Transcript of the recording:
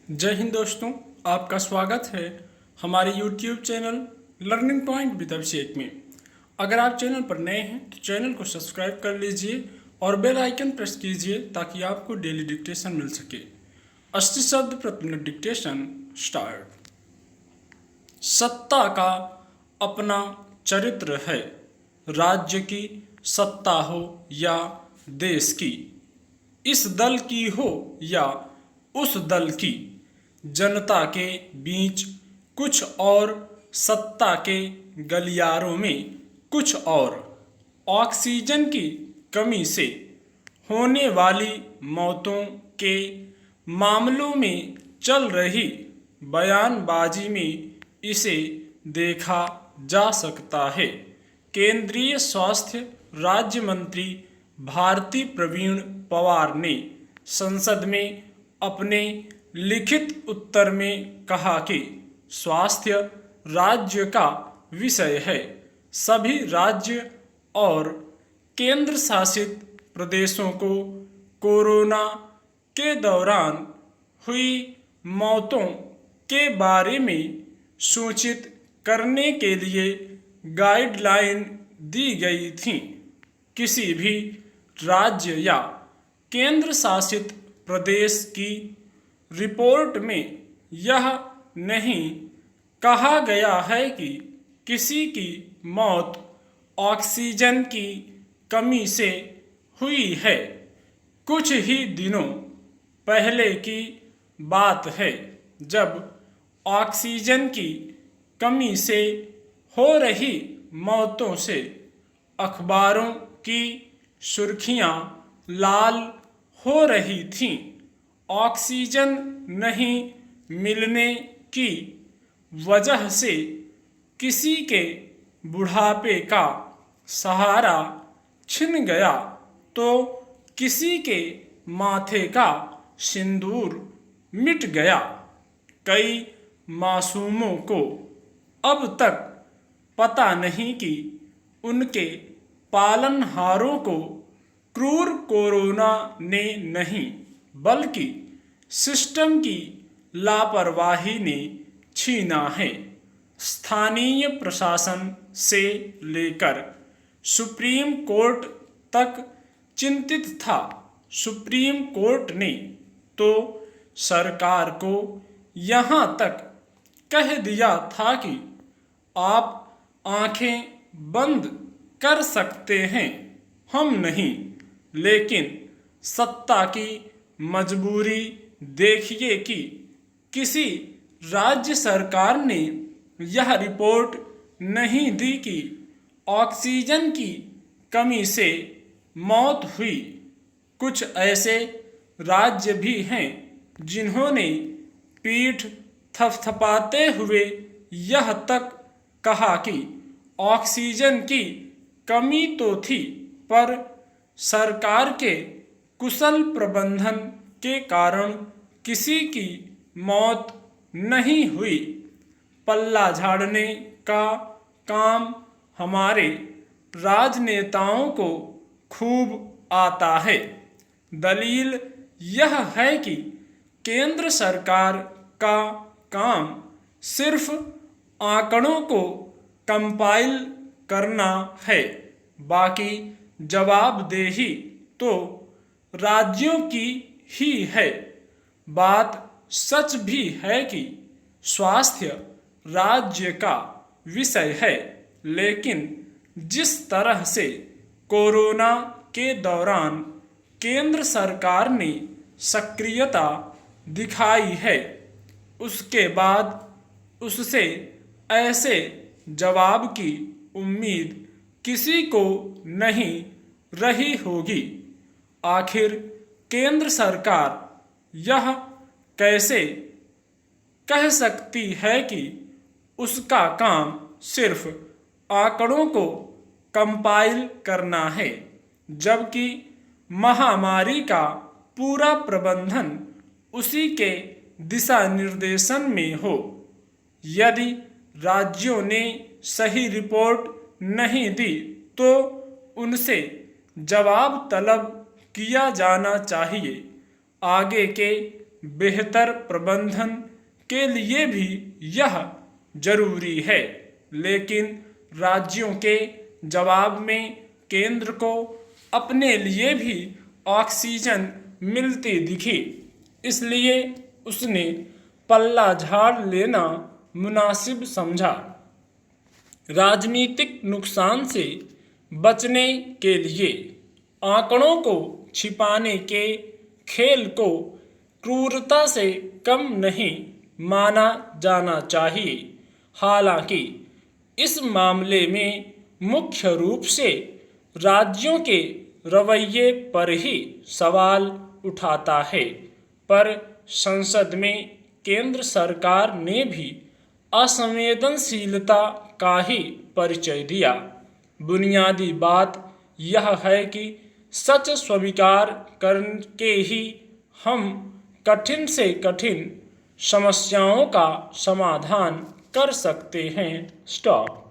जय हिंद दोस्तों, आपका स्वागत है हमारे YouTube channel learning point with Abhishek में। अगर आप चैनल पर नए हैं तो चैनल को सब्सक्राइब कर लीजिए और बेल आइकन प्रेस कीजिए ताकि आपको डेली डिक्टेशन मिल सके। 80 शब्द प्रति मिनट डिक्टेशन स्टार्ट। सत्ता का अपना चरित्र है, राज्य की सत्ता हो या देश की, इस दल की हो या उस दल की, जनता के बीच कुछ और, सत्ता के गलियारों में कुछ और। ऑक्सीजन की कमी से होने वाली मौतों के मामलों में चल रही बयानबाजी में इसे देखा जा सकता है। केंद्रीय स्वास्थ्य राज्य मंत्री भारती प्रवीण पवार ने संसद में अपने लिखित उत्तर में कहा कि स्वास्थ्य राज्य का विषय है। सभी राज्य और केंद्र शासित प्रदेशों को कोरोना के दौरान हुई मौतों के बारे में सूचित करने के लिए गाइडलाइन दी गई थी। किसी भी राज्य या केंद्र शासित प्रदेश की रिपोर्ट में यह नहीं कहा गया है कि किसी की मौत ऑक्सीजन की कमी से हुई है। कुछ ही दिनों पहले की बात है जब ऑक्सीजन की कमी से हो रही मौतों से अखबारों की सुर्खियां लाल हो रही थीं। ऑक्सीजन नहीं मिलने की वजह से किसी के बुढ़ापे का सहारा छिन गया तो किसी के माथे का सिंदूर मिट गया। कई मासूमों को अब तक पता नहीं कि उनके पालनहारों को क्रूर कोरोना ने नहीं बल्कि सिस्टम की लापरवाही ने छीना है। स्थानीय प्रशासन से लेकर सुप्रीम कोर्ट तक चिंतित था। सुप्रीम कोर्ट ने तो सरकार को यहाँ तक कह दिया था कि आप आंखें बंद कर सकते हैं, हम नहीं। लेकिन सत्ता की मजबूरी देखिए कि किसी राज्य सरकार ने यह रिपोर्ट नहीं दी कि ऑक्सीजन की कमी से मौत हुई। कुछ ऐसे राज्य भी हैं जिन्होंने पीठ थपथपाते हुए यह तक कहा कि ऑक्सीजन की कमी तो थी पर सरकार के कुशल प्रबंधन के कारण किसी की मौत नहीं हुई। पल्ला झाड़ने का काम हमारे राजनेताओं को खूब आता है। दलील यह है कि केंद्र सरकार का काम सिर्फ आंकड़ों को कंपाइल करना है, बाकी जवाबदेही तो राज्यों की ही है। बात सच भी है कि स्वास्थ्य राज्य का विषय है, लेकिन जिस तरह से कोरोना के दौरान केंद्र सरकार ने सक्रियता दिखाई है, उसके बाद उससे ऐसे जवाब की उम्मीद किसी को नहीं रही होगी। आखिर केंद्र सरकार यह कैसे कह सकती है कि उसका काम सिर्फ आंकड़ों को कंपाइल करना है, जबकि महामारी का पूरा प्रबंधन उसी के दिशा निर्देशन में हो। यदि राज्यों ने सही रिपोर्ट नहीं दी तो उनसे जवाब तलब किया जाना चाहिए। आगे के बेहतर प्रबंधन के लिए भी यह जरूरी है, लेकिन राज्यों के जवाब में केंद्र को अपने लिए भी ऑक्सीजन मिलती दिखी, इसलिए उसने पल्ला झाड़ लेना मुनासिब समझा। राजनीतिक नुकसान से बचने के लिए आंकड़ों को छिपाने के खेल को क्रूरता से कम नहीं माना जाना चाहिए। हालांकि इस मामले में मुख्य रूप से राज्यों के रवैये पर ही सवाल उठाता है, पर संसद में केंद्र सरकार ने भी असंवेदनशीलता का ही परिचय दिया। बुनियादी बात यह है कि सच स्वीकार करके ही हम कठिन से कठिन समस्याओं का समाधान कर सकते हैं। स्टॉप।